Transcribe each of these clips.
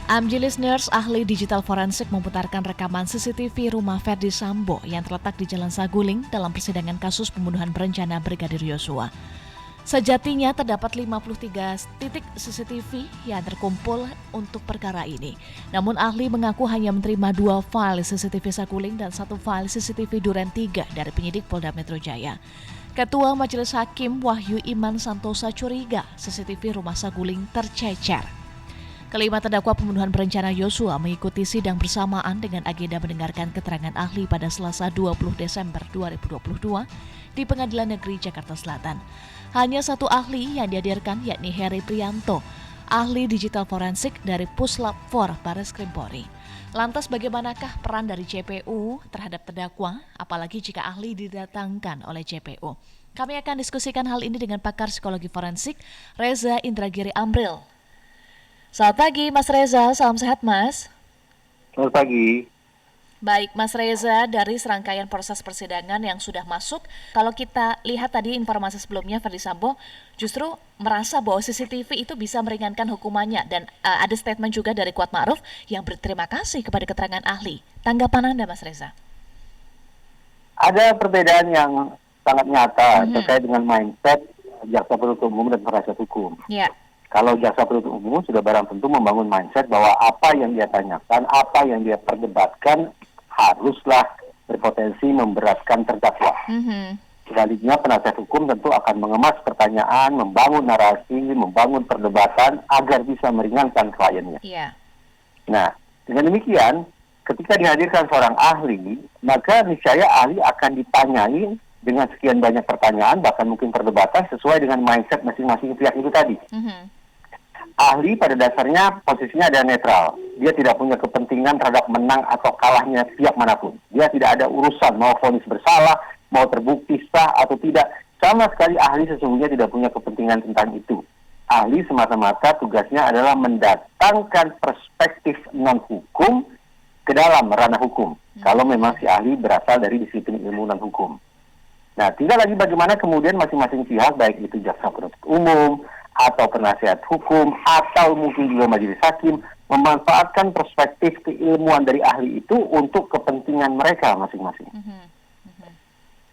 AMJ Listeners, ahli digital forensik memutarkan rekaman CCTV rumah Ferdy Sambo yang terletak di Jalan Saguling dalam persidangan kasus pembunuhan berencana Brigadir Yosua. Sejatinya terdapat 53 titik CCTV yang terkumpul untuk perkara ini. Namun ahli mengaku hanya menerima 2 file CCTV Saguling dan 1 file CCTV Duren 3 dari penyidik Polda Metro Jaya. Ketua Majelis Hakim Wahyu Iman Santosa curiga CCTV rumah Saguling tercecer. Kelima terdakwa pembunuhan berencana Yosua mengikuti sidang bersamaan dengan agenda mendengarkan keterangan ahli pada Selasa 20 Desember 2022 di Pengadilan Negeri Jakarta Selatan. Hanya satu ahli yang dihadirkan yakni Heri Prianto, ahli digital forensik dari Puslap 4 Baris Krim Polri. Lantas bagaimanakah peran dari JPU terhadap terdakwa, apalagi jika ahli didatangkan oleh JPU? Kami akan diskusikan hal ini dengan pakar psikologi forensik Reza Indragiri Amril. Selamat pagi Mas Reza, salam sehat Mas. Selamat pagi. Baik Mas Reza, dari serangkaian proses persidangan yang sudah masuk, kalau kita lihat tadi informasi sebelumnya Ferdy Sambo justru merasa bahwa CCTV itu bisa meringankan hukumannya dan ada statement juga dari Kuat Ma'ruf yang berterima kasih kepada keterangan ahli. Tanggapan Anda Mas Reza? Ada perbedaan yang sangat nyata terkait dengan mindset jaksa penuntut umum dan penasihat hukum. Ya. Kalau jaksa penuntut umum sudah barang tentu membangun mindset bahwa apa yang dia tanyakan, apa yang dia perdebatkan haruslah berpotensi memberatkan terdakwa. Sebaliknya penasihat hukum tentu akan mengemas pertanyaan, membangun narasi, membangun perdebatan agar bisa meringankan kliennya. Yeah. Nah, dengan demikian, ketika dihadirkan seorang ahli, maka niscaya ahli akan ditanyai dengan sekian banyak pertanyaan, bahkan mungkin perdebatan sesuai dengan mindset masing-masing pihak itu tadi. Ahli pada dasarnya posisinya adalah netral. Dia tidak punya kepentingan terhadap menang atau kalahnya pihak manapun. Dia tidak ada urusan mau vonis bersalah, mau terbukti sah atau tidak. Sama sekali ahli sesungguhnya tidak punya kepentingan tentang itu. Ahli semata-mata tugasnya adalah mendatangkan perspektif non-hukum ke dalam ranah hukum. Kalau memang si ahli berasal dari disiplin ilmu non-hukum. Nah, tinggal lagi bagaimana kemudian masing-masing pihak, baik itu jaksa penuntut umum, atau penasihat hukum, atau mungkin juga majelis hakim, memanfaatkan perspektif keilmuan dari ahli itu untuk kepentingan mereka masing-masing.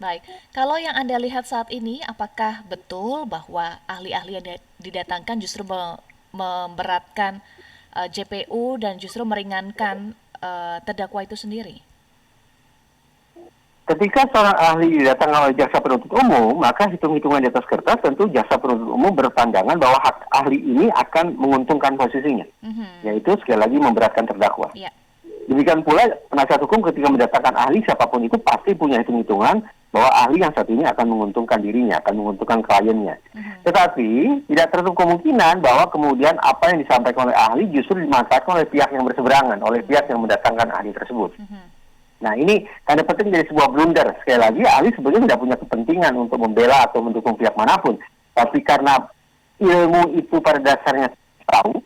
Baik, kalau yang Anda lihat saat ini, apakah betul bahwa ahli-ahli yang didatangkan justru memberatkan JPU dan justru meringankan terdakwa itu sendiri? Ketika seorang ahli didatangkan oleh jaksa penuntut umum, maka hitung-hitungan di atas kertas tentu jaksa penuntut umum berpandangan bahwa hak ahli ini akan menguntungkan posisinya, yaitu sekali lagi memberatkan terdakwa. Yeah. Demikian pula penasihat hukum ketika mendatangkan ahli siapapun itu pasti punya hitung-hitungan bahwa ahli yang satu ini akan menguntungkan dirinya, akan menguntungkan kliennya. Tetapi tidak tertutup kemungkinan bahwa kemudian apa yang disampaikan oleh ahli justru dimanfaatkan oleh pihak yang berseberangan, oleh pihak yang mendatangkan ahli tersebut. Nah, ini tanda penting dari sebuah blunder. Sekali lagi, ahli sebenarnya tidak punya kepentingan untuk membela atau mendukung pihak manapun. Tapi karena ilmu itu pada dasarnya tahu,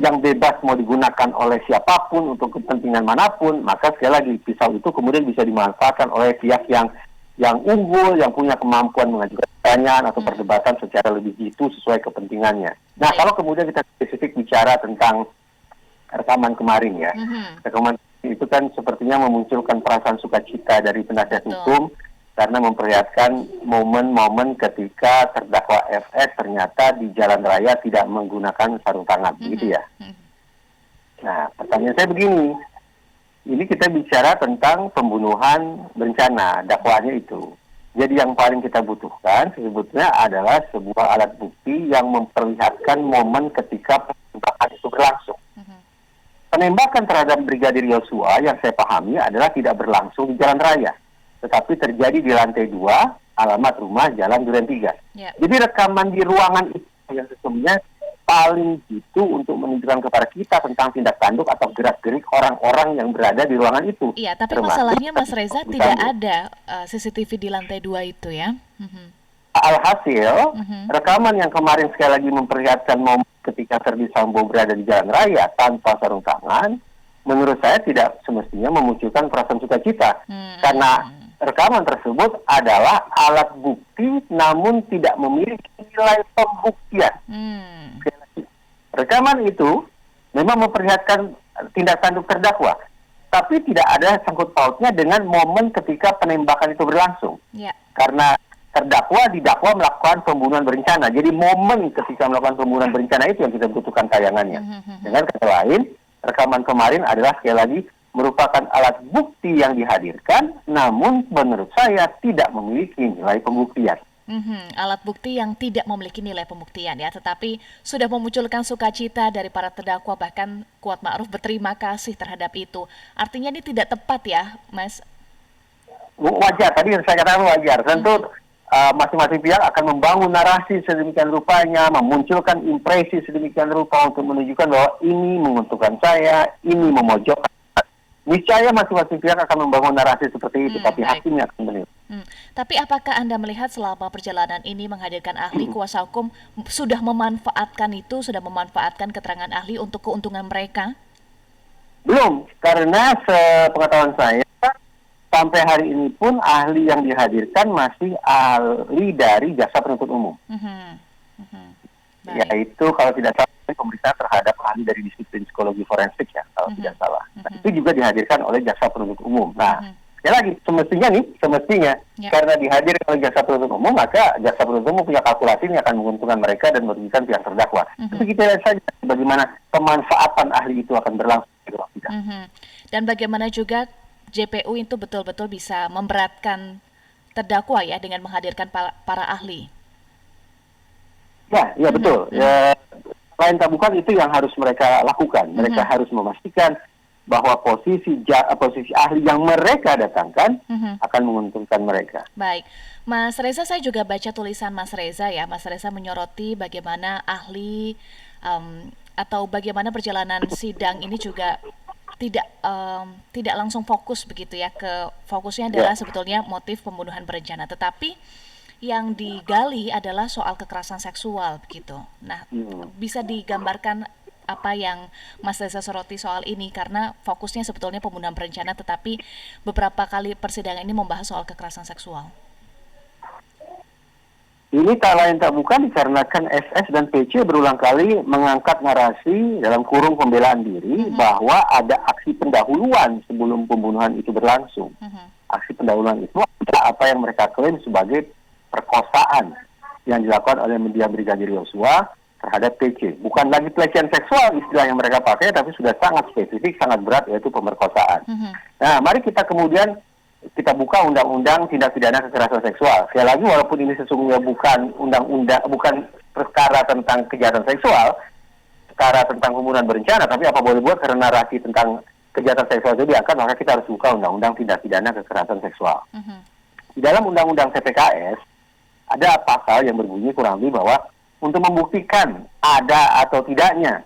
yang bebas mau digunakan oleh siapapun untuk kepentingan manapun, maka sekali lagi, pisau itu kemudian bisa dimanfaatkan oleh pihak yang unggul, yang punya kemampuan mengajukan pertanyaan atau perdebatan secara lebih jitu sesuai kepentingannya. Nah, kalau kemudian kita spesifik bicara tentang rekaman kemarin ya, rekaman itu kan sepertinya memunculkan perasaan sukacita dari penasihat hukum karena memperlihatkan momen-momen ketika terdakwa FS ternyata di jalan raya tidak menggunakan sarung tangan, begitu ya. Nah, pertanyaan saya begini, ini kita bicara tentang pembunuhan berencana, dakwaannya itu. Jadi yang paling kita butuhkan sebetulnya adalah sebuah alat bukti yang memperlihatkan momen ketika penembakan itu berlangsung. Penembakan terhadap Brigadir Yosua yang saya pahami adalah tidak berlangsung di jalan raya, tetapi terjadi di lantai 2, alamat rumah Jalan Duren 3. Jadi rekaman di ruangan itu yang sesungguhnya paling jitu untuk menunjukkan kepada kita tentang tindak tanduk atau gerak-gerik orang-orang yang berada di ruangan itu. Iya, tapi masalahnya Mas Reza tidak ada CCTV di lantai 2 itu ya. Alhasil, rekaman yang kemarin sekali lagi memperlihatkan momen ketika Ferdy Sambo berada di jalan raya tanpa sarung tangan, menurut saya tidak semestinya memunculkan perasaan sukacita. Karena rekaman tersebut adalah alat bukti namun tidak memiliki nilai pembuktian. Rekaman itu memang memperlihatkan tindak tanduk terdakwa, tapi tidak ada sangkut pautnya dengan momen ketika penembakan itu berlangsung. Karena terdakwa didakwa melakukan pembunuhan berencana. Jadi momen ketika melakukan pembunuhan berencana itu yang kita butuhkan tayangannya. Dengan kata lain, rekaman kemarin adalah sekali lagi merupakan alat bukti yang dihadirkan, namun menurut saya tidak memiliki nilai pembuktian. Alat bukti yang tidak memiliki nilai pembuktian ya, tetapi sudah memunculkan sukacita dari para terdakwa, bahkan Kuat Ma'ruf berterima kasih terhadap itu. Artinya ini tidak tepat ya, Mas? Wajar, tadi yang saya katakan wajar. Tentu masing-masing pihak akan membangun narasi sedemikian rupanya, memunculkan impresi sedemikian rupa untuk menunjukkan bahwa ini menguntungkan saya, ini memojokkan. Niscaya masing-masing pihak akan membangun narasi seperti itu, tapi hakim yang akan menilai. Tapi apakah Anda melihat selama perjalanan ini menghadirkan ahli, kuasa hukum sudah memanfaatkan itu, sudah memanfaatkan keterangan ahli untuk keuntungan mereka? Belum, karena sepengetahuan saya, sampai hari ini pun ahli yang dihadirkan masih ahli dari jaksa penuntut umum. Yaitu kalau tidak salah pemeriksaan terhadap ahli dari disiplin psikologi forensik ya, kalau tidak salah. Nah, itu juga dihadirkan oleh jaksa penuntut umum. Nah, sekali lagi, semestinya karena dihadirkan oleh jaksa penuntut umum, maka jaksa penuntut umum punya kalkulasi yang akan menguntungkan mereka dan merugikan pihak terdakwa. Tapi kita lihat saja bagaimana pemanfaatan ahli itu akan berlangsung. Dan bagaimana juga JPU itu betul-betul bisa memberatkan terdakwa ya dengan menghadirkan para ahli. Ya betul. Lain tak bukan itu yang harus mereka lakukan. Mereka harus memastikan bahwa posisi ahli yang mereka datangkan akan menguntungkan mereka. Baik, Mas Reza, saya juga baca tulisan Mas Reza ya. Mas Reza menyoroti bagaimana ahli atau bagaimana perjalanan sidang ini juga tidak langsung fokus begitu ya, fokusnya adalah sebetulnya motif pembunuhan berencana, tetapi yang digali adalah soal kekerasan seksual begitu. Nah, bisa digambarkan apa yang Mas Reza soroti soal ini, karena fokusnya sebetulnya pembunuhan berencana, tetapi beberapa kali persidangan ini membahas soal kekerasan seksual. Ini tak lain tak bukan dikarenakan SS dan PC berulang kali mengangkat narasi dalam kurung pembelaan diri bahwa ada aksi pendahuluan sebelum pembunuhan itu berlangsung. Aksi pendahuluan itu adalah apa yang mereka klaim sebagai perkosaan yang dilakukan oleh mendiang Brigadir Yosua terhadap PC. Bukan lagi pelecehan seksual istilah yang mereka pakai, tapi sudah sangat spesifik, sangat berat, yaitu pemerkosaan. Nah, mari kita kemudian kita buka undang-undang tindak pidana kekerasan seksual. Sekali lagi, walaupun ini sesungguhnya bukan bukan perkara tentang kejahatan seksual, perkara tentang pembunuhan berencana, tapi apa boleh buat karena narasi tentang kejahatan seksual itu diangkat, maka kita harus buka undang-undang tindak pidana kekerasan seksual. Di dalam undang-undang TPKS ada pasal yang berbunyi kurang lebih bahwa untuk membuktikan ada atau tidaknya,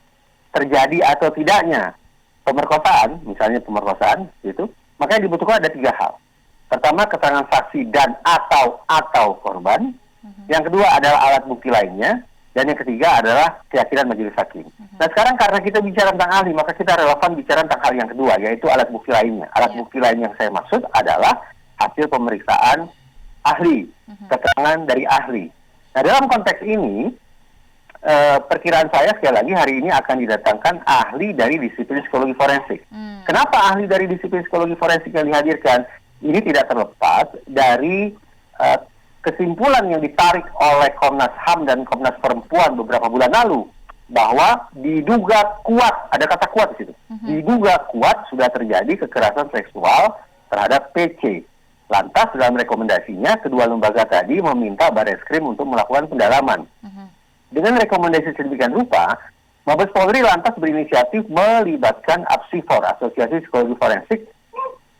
terjadi atau tidaknya pemerkosaan, misalnya pemerkosaan, gitu, maka yang dibutuhkan ada 3 hal. Pertama, keterangan saksi dan atau korban. Yang kedua adalah alat bukti lainnya. Dan yang ketiga adalah keyakinan majelis hakim. Nah, sekarang karena kita bicara tentang ahli, maka kita relevan bicara tentang hal yang kedua, yaitu alat bukti lainnya. Alat bukti lain yang saya maksud adalah hasil pemeriksaan ahli, keterangan dari ahli. Nah, dalam konteks ini, perkiraan saya sekali lagi hari ini akan didatangkan ahli dari disiplin psikologi forensik. Kenapa ahli dari disiplin psikologi forensik yang dihadirkan? Ini tidak terlepas dari kesimpulan yang ditarik oleh Komnas HAM dan Komnas Perempuan beberapa bulan lalu, bahwa diduga kuat, ada kata kuat di situ, diduga kuat sudah terjadi kekerasan seksual terhadap PC. Lantas dalam rekomendasinya, kedua lembaga tadi meminta Barreskrim untuk melakukan pendalaman. Dengan rekomendasi sedemikian rupa, Mabes Polri lantas berinisiatif melibatkan APSIFOR, Asosiasi Psikologi Forensik,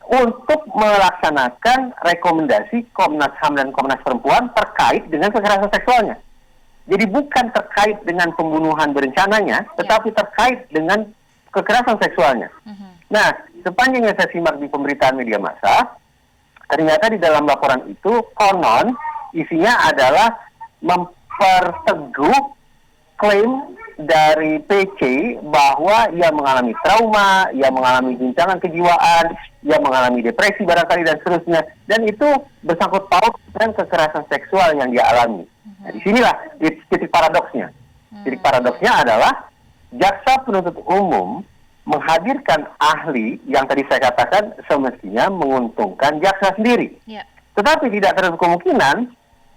untuk melaksanakan rekomendasi Komnas HAM dan Komnas Perempuan terkait dengan kekerasan seksualnya. Jadi bukan terkait dengan pembunuhan berencananya, tetapi terkait dengan kekerasan seksualnya. Nah, sepanjang yang saya simak di pemberitaan media massa, ternyata di dalam laporan itu konon isinya adalah memperteguh klaim dari PC bahwa ia mengalami trauma, ia mengalami guncangan kejiwaan, ia mengalami depresi barangkali dan seterusnya, dan itu bersangkut paut dengan kekerasan seksual yang dia alami. Nah, disinilah titik paradoksnya. Titik paradoksnya adalah jaksa penuntut umum menghadirkan ahli yang tadi saya katakan semestinya menguntungkan jaksa sendiri. Yeah. Tetapi tidak terlalu kemungkinan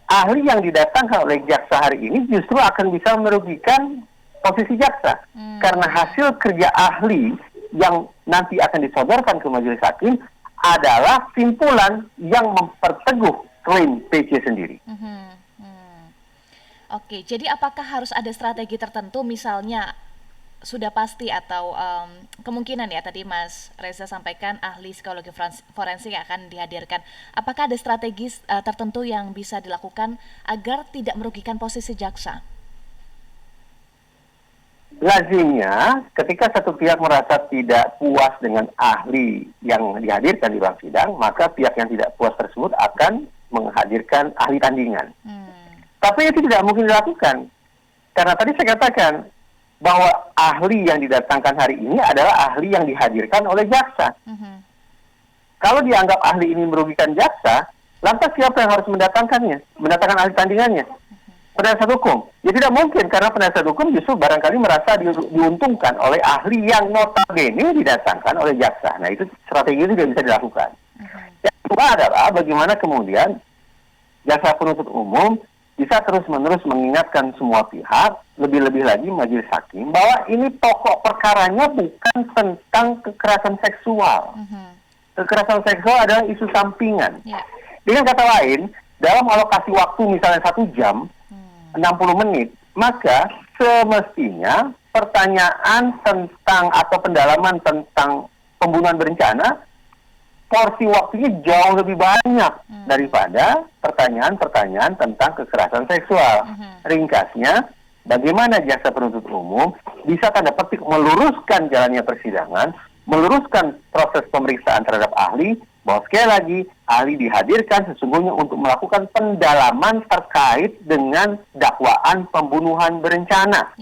ahli yang didatangkan oleh jaksa hari ini justru akan bisa merugikan posisi jaksa. Karena hasil kerja ahli yang nanti akan disodorkan ke majelis hakim adalah simpulan yang memperteguh klaim PC sendiri. Oke, jadi apakah harus ada strategi tertentu, misalnya sudah pasti atau kemungkinan ya tadi Mas Reza sampaikan ahli psikologi forensik akan dihadirkan. Apakah ada strategi tertentu yang bisa dilakukan agar tidak merugikan posisi jaksa? Lazimnya ketika satu pihak merasa tidak puas dengan ahli yang dihadirkan di ruang sidang, maka pihak yang tidak puas tersebut akan menghadirkan ahli tandingan. Tapi itu tidak mungkin dilakukan. Karena tadi saya katakan bahwa ahli yang didatangkan hari ini adalah ahli yang dihadirkan oleh jaksa. Kalau dianggap ahli ini merugikan jaksa, lantas siapa yang harus mendatangkannya? Mendatangkan ahli tandingannya? Penasihat hukum. Ya tidak mungkin, karena penasihat hukum justru barangkali merasa diuntungkan oleh ahli yang notabene didatangkan oleh jaksa. Nah itu strategi itu tidak bisa dilakukan. Yang kedua adalah bagaimana kemudian jaksa penuntut umum bisa terus-menerus mengingatkan semua pihak, lebih-lebih lagi majelis hakim, bahwa ini pokok perkaranya bukan tentang kekerasan seksual. Kekerasan seksual adalah isu sampingan. Dengan kata lain, dalam alokasi waktu misalnya 1 jam, 60 menit, maka semestinya pertanyaan tentang atau pendalaman tentang pembunuhan berencana, porsi waktunya jauh lebih banyak daripada pertanyaan-pertanyaan tentang kekerasan seksual. Ringkasnya, bagaimana jaksa penuntut umum bisa tanda petik meluruskan jalannya persidangan, meluruskan proses pemeriksaan terhadap ahli, bahwa sekali lagi ahli dihadirkan sesungguhnya untuk melakukan pendalaman terkait dengan dakwaan pembunuhan berencana.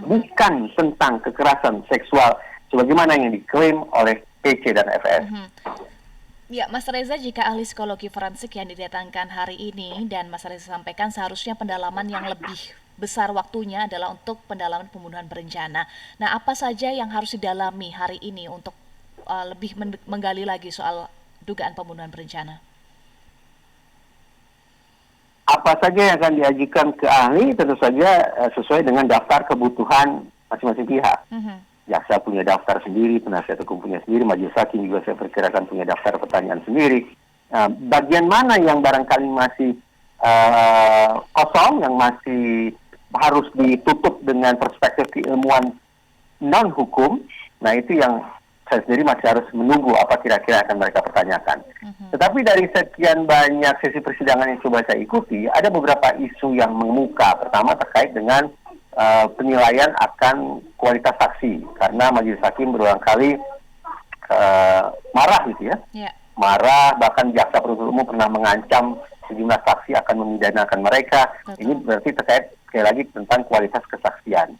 Bukan tentang kekerasan seksual sebagaimana yang diklaim oleh PC dan FS. Ya, Mas Reza, jika ahli psikologi forensik yang didatangkan hari ini dan Mas Reza sampaikan seharusnya pendalaman yang lebih besar waktunya adalah untuk pendalaman pembunuhan berencana. Nah, apa saja yang harus didalami hari ini untuk lebih menggali lagi soal dugaan pembunuhan berencana? Apa saja yang akan diajukan ke ahli tentu saja sesuai dengan daftar kebutuhan masing-masing pihak. Jaksa punya daftar sendiri, penasihat hukum punya sendiri, majelis hakim juga saya perkirakan punya daftar pertanyaan sendiri. Bagian mana yang barangkali masih kosong, yang masih harus ditutup dengan perspektif keilmuan non-hukum, nah itu yang saya sendiri masih harus menunggu apa kira-kira akan mereka pertanyakan. Tetapi dari sekian banyak sesi persidangan yang coba saya ikuti, ada beberapa isu yang mengemuka. Pertama terkait dengan penilaian akan kualitas saksi, karena majelis hakim berulang kali marah gitu ya. Marah, bahkan jaksa penuntut umum pernah mengancam sejumlah saksi akan memidanakan mereka. Ini berarti terkait sekali lagi tentang kualitas kesaksian.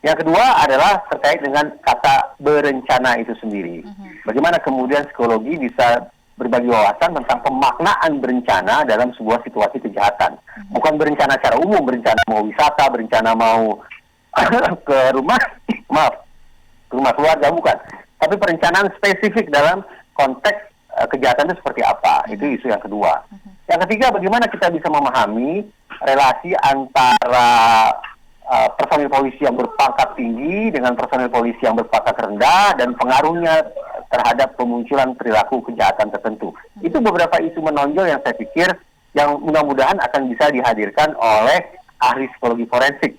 Yang kedua adalah terkait dengan kata berencana itu sendiri. Bagaimana kemudian psikologi bisa berbagi wawasan tentang pemaknaan berencana dalam sebuah situasi kejahatan. Bukan berencana secara umum, berencana mau wisata, berencana mau ke rumah keluarga, bukan. Tapi perencanaan spesifik dalam konteks kejahatan itu seperti apa. Itu isu yang kedua. Yang ketiga, bagaimana kita bisa memahami relasi antara personil polisi yang berpangkat tinggi dengan personil polisi yang berpangkat rendah dan pengaruhnya terhadap pemunculan perilaku kejahatan tertentu. Itu beberapa isu menonjol yang saya pikir yang mudah-mudahan akan bisa dihadirkan oleh ahli psikologi forensik.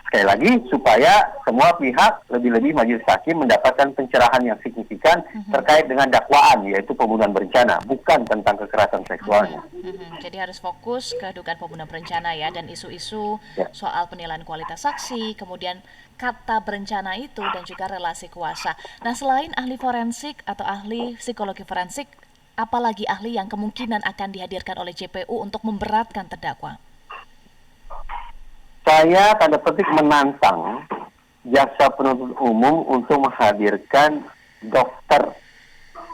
Sekali lagi, supaya semua pihak, lebih-lebih majelis hakim mendapatkan pencerahan yang signifikan terkait dengan dakwaan, yaitu pembunuhan berencana, bukan tentang kekerasan seksualnya. Jadi harus fokus ke dugaan pembunuhan berencana ya, dan isu-isu soal penilaian kualitas saksi, kemudian kata berencana itu, dan juga relasi kuasa. Nah, selain ahli forensik atau ahli psikologi forensik, apalagi ahli yang kemungkinan akan dihadirkan oleh JPU untuk memberatkan terdakwa? Saya tanda petik menantang jaksa penuntut umum untuk menghadirkan dokter,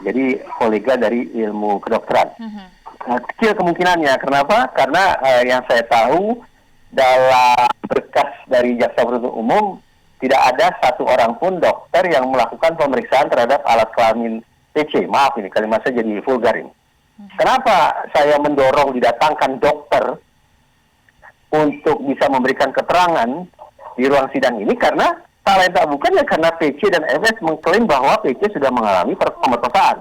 jadi kolega dari ilmu kedokteran. Kecil kemungkinannya. Kenapa? Karena yang saya tahu dalam berkas dari jaksa penuntut umum tidak ada satu orang pun dokter yang melakukan pemeriksaan terhadap alat kelamin PC. Maaf ini kalimat saya jadi vulgar ini. Kenapa saya mendorong didatangkan dokter untuk bisa memberikan keterangan di ruang sidang ini? Karena tak lain tak bukan ya karena PC dan FS mengklaim bahwa PC sudah mengalami pemerkosaan.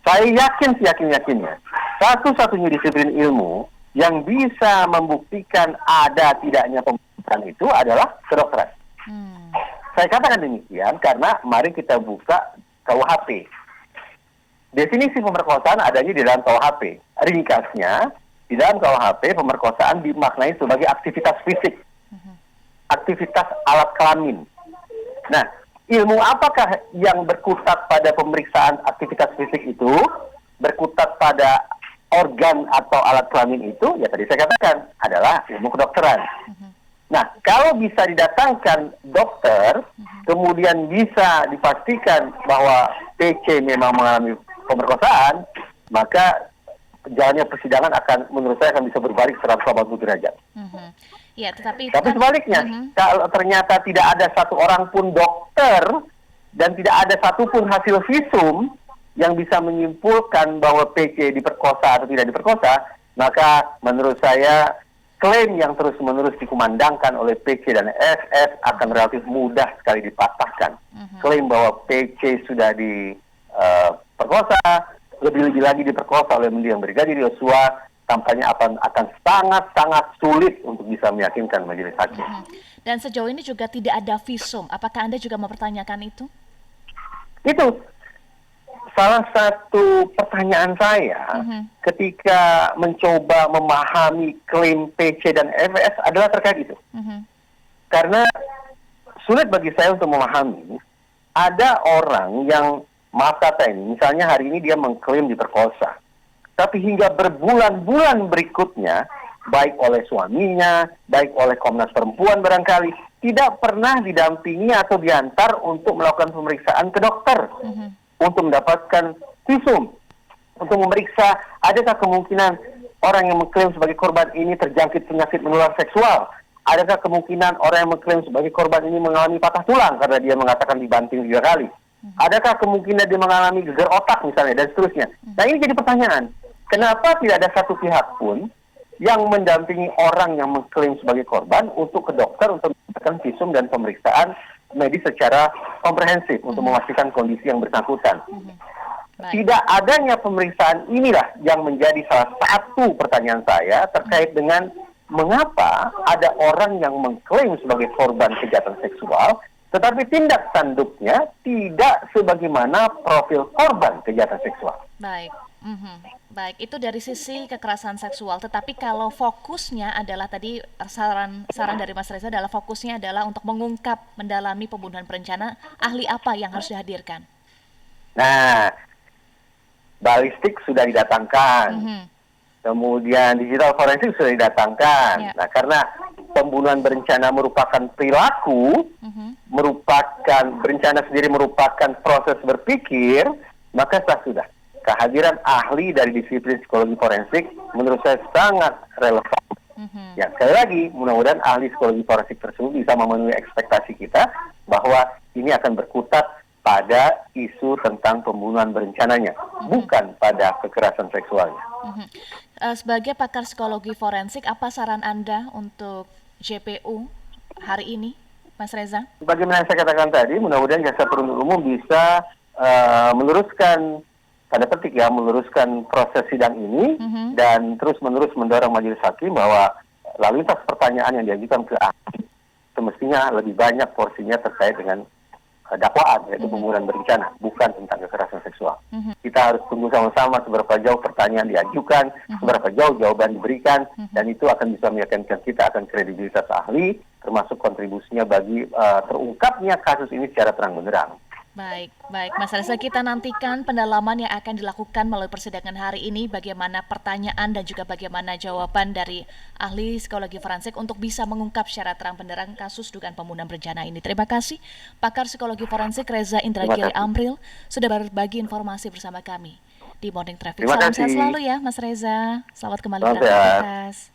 Saya yakin seyakin-yakinnya satu-satunya disiplin ilmu yang bisa membuktikan ada tidaknya pemerkosaan itu adalah kedokteran. Saya katakan demikian karena mari kita buka KUHP. Definisi pemerkosaan adanya di dalam KUHP. Ringkasnya, di dalam KUHP pemerkosaan dimaknai sebagai aktivitas fisik, aktivitas alat kelamin. Nah, ilmu apakah yang berkutat pada pemeriksaan aktivitas fisik itu, berkutat pada organ atau alat kelamin itu, ya tadi saya katakan adalah ilmu kedokteran. Nah, kalau bisa didatangkan dokter, kemudian bisa dipastikan bahwa PC memang mengalami pemerkosaan, maka jalannya persidangan akan, menurut saya, akan bisa berbalik 180 derajat. Ya, tetapi sebaliknya, kalau ternyata tidak ada satu orang pun dokter dan tidak ada satupun hasil visum yang bisa menyimpulkan bahwa PC diperkosa atau tidak diperkosa, maka menurut saya klaim yang terus-menerus dikumandangkan oleh PC dan SS akan relatif mudah sekali dipatahkan. Klaim bahwa PC sudah diperkosa, lebih-lebih lagi diperkosa oleh mendiang Brigadir Yosua, tampaknya akan sangat-sangat sulit untuk bisa meyakinkan majelis hakim. Dan sejauh ini juga tidak ada visum. Apakah Anda juga mempertanyakan itu? Itu salah satu pertanyaan saya ketika mencoba memahami klaim PC dan FS adalah terkait itu. Karena sulit bagi saya untuk memahami, ada orang yang, maaf kata ini, misalnya hari ini dia mengklaim diperkosa, tapi hingga berbulan-bulan berikutnya, baik oleh suaminya, baik oleh Komnas Perempuan barangkali, tidak pernah didampingi atau diantar untuk melakukan pemeriksaan ke dokter, untuk mendapatkan visum, untuk memeriksa adakah kemungkinan orang yang mengklaim sebagai korban ini terjangkit penyakit menular seksual, adakah kemungkinan orang yang mengklaim sebagai korban ini mengalami patah tulang karena dia mengatakan dibanting 3 kali, adakah kemungkinan dia mengalami gegar otak misalnya, dan seterusnya. Nah, ini jadi pertanyaan, kenapa tidak ada satu pihak pun yang mendampingi orang yang mengklaim sebagai korban untuk ke dokter untuk mendapatkan visum dan pemeriksaan medis secara komprehensif untuk memastikan kondisi yang bersangkutan. Tidak adanya pemeriksaan inilah yang menjadi salah satu pertanyaan saya terkait dengan mengapa ada orang yang mengklaim sebagai korban kejahatan seksual, tetapi tindak tanduknya tidak sebagaimana profil korban kejahatan seksual. Baik. Baik, itu dari sisi kekerasan seksual. Tetapi kalau fokusnya adalah tadi saran dari Mas Reza adalah fokusnya adalah untuk mengungkap, mendalami pembunuhan berencana, ahli apa yang harus dihadirkan? Nah, balistik sudah didatangkan, kemudian digital forensik sudah didatangkan. Nah, karena pembunuhan berencana merupakan perilaku, merupakan berencana sendiri merupakan proses berpikir, maka sudah. Kehadiran ahli dari disiplin psikologi forensik menurut saya sangat relevan. Ya, sekali lagi, mudah-mudahan ahli psikologi forensik tersebut bisa memenuhi ekspektasi kita bahwa ini akan berkutat pada isu tentang pembunuhan berencananya, bukan pada kekerasan seksualnya. Sebagai pakar psikologi forensik, apa saran Anda untuk JPU hari ini, Mas Reza? Bagaimana saya katakan tadi, mudah-mudahan jaksa penuntut umum bisa meluruskan meluruskan proses sidang ini dan terus-menerus mendorong majelis hakim bahwa lalu lintas pertanyaan yang diajukan ke ahli semestinya lebih banyak porsinya terkait dengan dakwaan, yaitu pembunuhan berencana, bukan tentang kekerasan seksual. Kita harus tunggu sama-sama seberapa jauh pertanyaan diajukan, seberapa jauh jawaban diberikan, dan itu akan bisa meyakinkan kita akan kredibilitas ahli, termasuk kontribusinya bagi terungkapnya kasus ini secara terang benderang. Baik, Mas Reza, kita nantikan pendalaman yang akan dilakukan melalui persidangan hari ini, bagaimana pertanyaan dan juga bagaimana jawaban dari ahli psikologi forensik untuk bisa mengungkap secara terang benderang kasus dugaan pembunuhan berencana ini. Terima kasih, pakar psikologi forensik Reza Indragiri Amril sudah berbagi informasi bersama kami di Morning Traffic. Salam sehat selalu ya, Mas Reza. Selamat kembali beraktivitas.